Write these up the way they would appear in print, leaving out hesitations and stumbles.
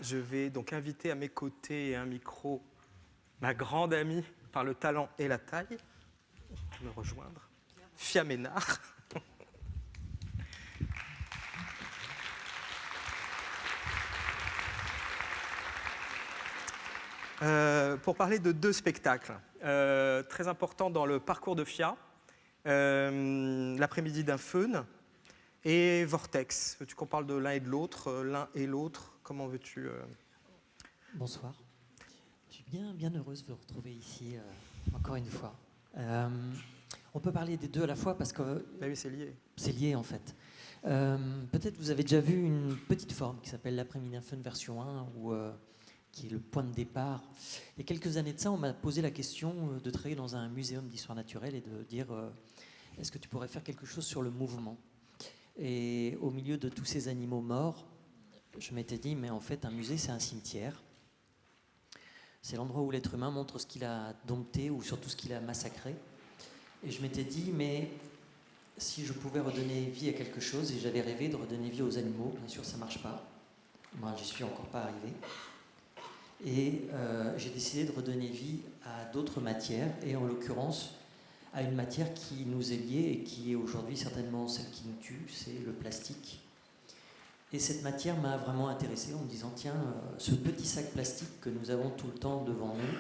je vais donc inviter à mes côtés et à un micro ma grande amie par le talent et la taille, me rejoindre, Fia Ménard. Pour parler de deux spectacles très importants dans le parcours de Fia, l'après-midi d'un Feun et Vortex. Veux-tu qu'on parle de l'un et de l'autre, l'un et l'autre? Comment veux-tu Bonsoir. Je suis bien heureuse de vous retrouver ici, encore une fois. On peut parler des deux à la fois parce que... Ben oui, c'est lié. C'est lié, en fait. Peut-être vous avez déjà vu une petite forme qui s'appelle l'après-midi d'un Feun version 1, qui est le point de départ. Il y a quelques années de ça, on m'a posé la question de travailler dans un muséum d'histoire naturelle et de dire est-ce que tu pourrais faire quelque chose sur le mouvement? Et au milieu de tous ces animaux morts, je m'étais dit, mais en fait, un musée, c'est un cimetière. C'est l'endroit où l'être humain montre ce qu'il a dompté ou surtout ce qu'il a massacré. Et je m'étais dit, mais si je pouvais redonner vie à quelque chose, et j'avais rêvé de redonner vie aux animaux, bien sûr, ça ne marche pas. Moi, j'y suis encore pas arrivé. Et j'ai décidé de redonner vie à d'autres matières, et en l'occurrence, à une matière qui nous est liée et qui est aujourd'hui certainement celle qui nous tue, c'est le plastique. Et cette matière m'a vraiment intéressé en me disant, tiens, ce petit sac plastique que nous avons tout le temps devant nous,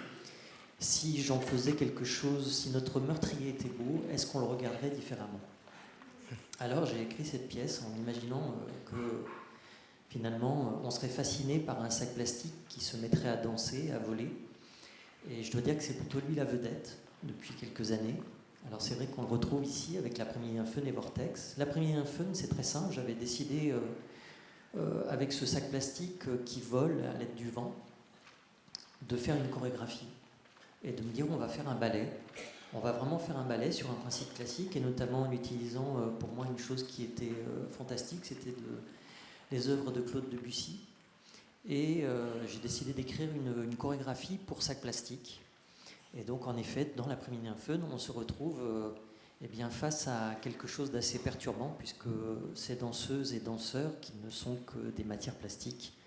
si j'en faisais quelque chose, si notre meurtrier était beau, est-ce qu'on le regarderait différemment? Alors j'ai écrit cette pièce en imaginant que finalement on serait fasciné par un sac plastique qui se mettrait à danser, à voler. Et je dois dire que c'est plutôt lui la vedette depuis quelques années. Alors c'est vrai qu'on le retrouve ici avec l'après-midi d'un Feun et Vortex. L'après-midi d'un Feun, c'est très simple, j'avais décidé... avec ce sac plastique qui vole à l'aide du vent, de faire une chorégraphie et de me dire on va faire un ballet. On va vraiment faire un ballet sur un principe classique et notamment en utilisant pour moi une chose qui était fantastique, c'était les œuvres de Claude Debussy. Et j'ai décidé d'écrire une chorégraphie pour sac plastique. Et donc en effet, dans l'après-midi d'un Feun, on se retrouve... eh bien, face à quelque chose d'assez perturbant, puisque ces danseuses et danseurs, qui ne sont que des matières plastiques,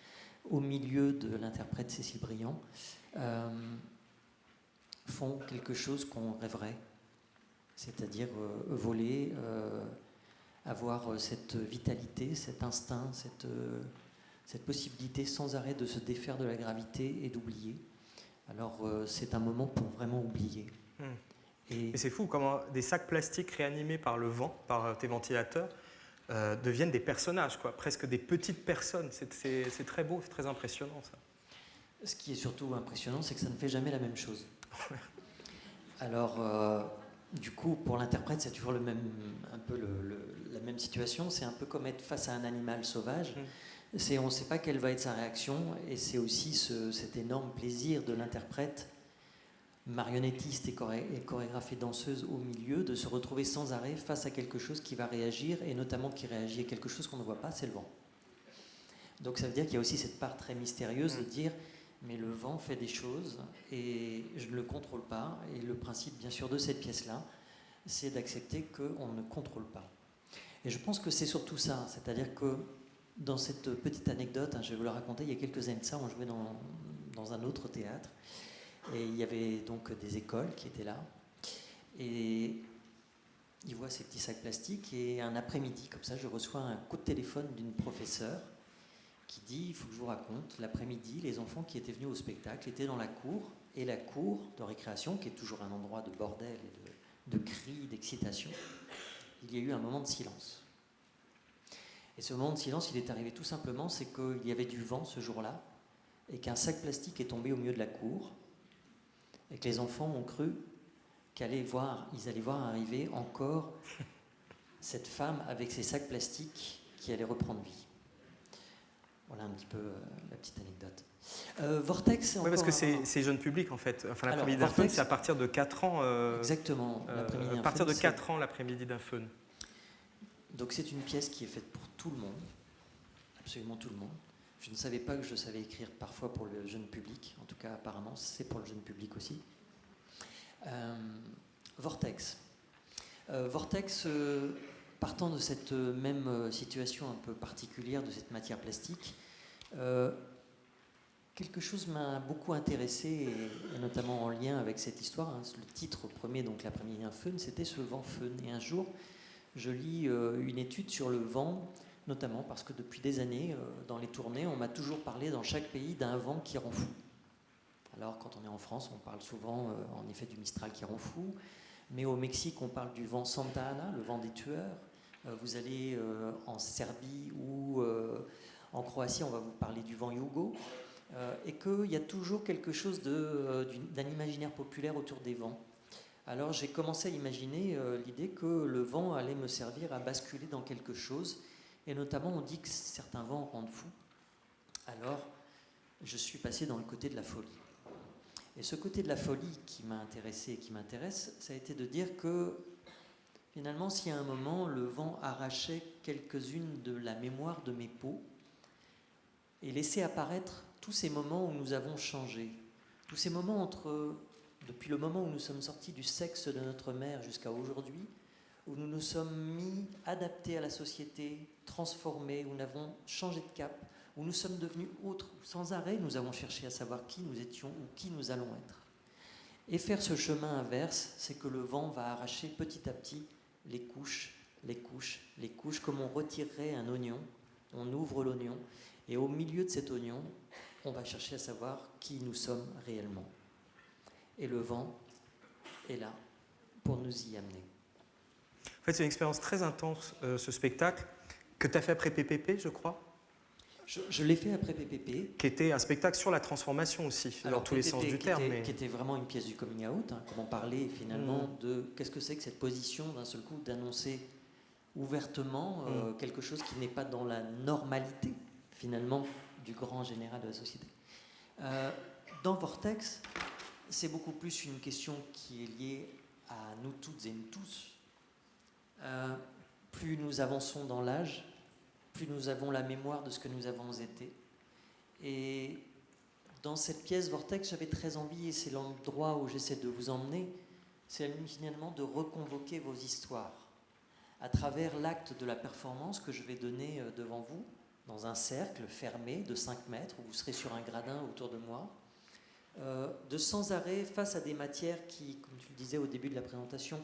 au milieu de l'interprète Cécile Briand, font quelque chose qu'on rêverait, c'est-à-dire voler, avoir cette vitalité, cet instinct, cette possibilité sans arrêt de se défaire de la gravité et d'oublier. Alors, c'est un moment pour vraiment oublier. Et c'est fou comment des sacs plastiques réanimés par le vent, par tes ventilateurs, deviennent des personnages, quoi, presque des petites personnes. C'est très beau, c'est très impressionnant, ça. Ce qui est surtout impressionnant, c'est que ça ne fait jamais la même chose. Alors, du coup, pour l'interprète, c'est toujours un peu la même situation. C'est un peu comme être face à un animal sauvage. On ne sait pas quelle va être sa réaction, et c'est aussi cet énorme plaisir de l'interprète, marionnettiste et chorégraphe et danseuse au milieu, de se retrouver sans arrêt face à quelque chose qui va réagir, et notamment qui réagit à quelque chose qu'on ne voit pas, c'est le vent. Donc ça veut dire qu'il y a aussi cette part très mystérieuse de dire mais le vent fait des choses et je ne le contrôle pas, et le principe bien sûr de cette pièce-là, c'est d'accepter qu'on ne contrôle pas. Et je pense que c'est surtout ça, c'est-à-dire que dans cette petite anecdote, je vais vous la raconter, il y a quelques années de ça, on jouait dans un autre théâtre. Et il y avait donc des écoles qui étaient là. Et ils voient ces petits sacs plastiques. Et un après-midi, comme ça, je reçois un coup de téléphone d'une professeure qui dit, il faut que je vous raconte, l'après-midi, les enfants qui étaient venus au spectacle étaient dans la cour. Et la cour de récréation, qui est toujours un endroit de bordel et de cris, d'excitation, il y a eu un moment de silence. Et ce moment de silence, il est arrivé tout simplement, c'est qu'il y avait du vent ce jour-là, et qu'un sac plastique est tombé au milieu de la cour, et que les enfants ont cru ils allaient voir arriver encore cette femme avec ses sacs plastiques qui allait reprendre vie. Voilà un petit peu la petite anecdote. Vortex, c'est encore... Oui, parce que c'est jeune public, en fait. Enfin, l'après-midi d'un Feun, c'est à partir de 4 ans. Exactement. À partir de 4 ans, l'après-midi d'un Feun. Donc c'est une pièce qui est faite pour tout le monde, absolument tout le monde. Je ne savais pas que je savais écrire parfois pour le jeune public, en tout cas apparemment c'est pour le jeune public aussi. Vortex. Vortex, partant de cette même situation un peu particulière de cette matière plastique, Quelque chose m'a beaucoup intéressé, et notamment en lien avec cette histoire. Hein. Le titre premier, donc l'après-midi d'un fun, c'était ce vent fun. Et un jour, je lis une étude sur le vent, notamment parce que depuis des années, dans les tournées, on m'a toujours parlé dans chaque pays d'un vent qui rend fou. Alors, quand on est en France, on parle souvent, en effet, du Mistral qui rend fou. Mais au Mexique, on parle du vent Santa Ana, le vent des tueurs. Vous allez en Serbie ou en Croatie, on va vous parler du vent Yugo. Et qu'il y a toujours quelque chose d'un imaginaire populaire autour des vents. Alors j'ai commencé à imaginer l'idée que le vent allait me servir à basculer dans quelque chose, et notamment on dit que certains vents rendent fou. Alors je suis passé dans le côté de la folie. Et ce côté de la folie qui m'a intéressé et qui m'intéresse, ça a été de dire que finalement, si à un moment le vent arrachait quelques-unes de la mémoire de mes peaux et laissait apparaître tous ces moments où nous avons changé, tous ces moments depuis le moment où nous sommes sortis du sexe de notre mère jusqu'à aujourd'hui, où nous nous sommes mis, adaptés à la société, transformés, où nous avons changé de cap, où nous sommes devenus autres, sans arrêt nous avons cherché à savoir qui nous étions ou qui nous allons être. Et faire ce chemin inverse, c'est que le vent va arracher petit à petit les couches, les couches, les couches, comme on retirerait un oignon. On ouvre l'oignon, et au milieu de cet oignon, on va chercher à savoir qui nous sommes réellement. Et le vent est là pour nous y amener. En fait, c'est une expérience très intense, ce spectacle, que tu as fait après PPP, je crois. Je l'ai fait après PPP. Qui était un spectacle sur la transformation aussi, dans tous les sens du terme. Qui était vraiment une pièce du coming out, hein, comment parler finalement de qu'est-ce que c'est que cette position d'un seul coup d'annoncer ouvertement quelque chose qui n'est pas dans la normalité finalement du grand général de la société. Dans Vortex, c'est beaucoup plus une question qui est liée à nous toutes et nous tous. Plus nous avançons dans l'âge, plus nous avons la mémoire de ce que nous avons été. Et dans cette pièce Vortex, j'avais très envie, et c'est l'endroit où j'essaie de vous emmener, c'est finalement de reconvoquer vos histoires à travers l'acte de la performance que je vais donner devant vous, dans un cercle fermé de 5 mètres, où vous serez sur un gradin autour de moi, de sans arrêt face à des matières qui, comme tu le disais au début de la présentation,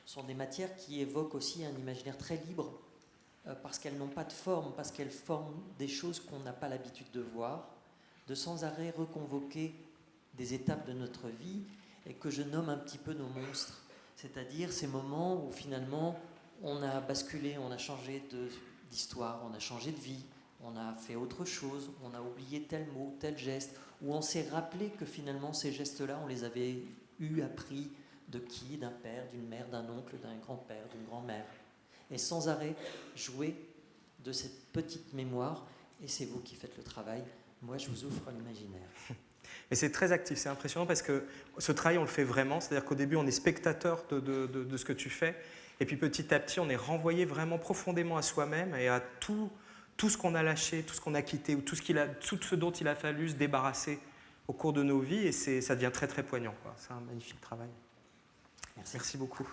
sont des matières qui évoquent aussi un imaginaire très libre, parce qu'elles n'ont pas de forme, parce qu'elles forment des choses qu'on n'a pas l'habitude de voir, de sans arrêt reconvoquer des étapes de notre vie, et que je nomme un petit peu nos monstres, c'est-à-dire ces moments où finalement on a basculé, on a changé d'histoire, on a changé de vie, on a fait autre chose, on a oublié tel mot, tel geste, où on s'est rappelé que finalement ces gestes-là, on les avait appris de qui? D'un père, d'une mère, d'un oncle, d'un grand-père, d'une grand-mère. Et sans arrêt jouer de cette petite mémoire, et c'est vous qui faites le travail. Moi, je vous offre l'imaginaire. Et c'est très actif, c'est impressionnant parce que ce travail, on le fait vraiment, c'est-à-dire qu'au début, on est spectateur de ce que tu fais, et puis petit à petit, on est renvoyé vraiment profondément à soi-même et à tout ce qu'on a lâché, tout ce qu'on a quitté, ou tout ce dont il a fallu se débarrasser au cours de nos vies, et ça devient très très poignant, quoi. C'est un magnifique travail. Merci. Merci beaucoup.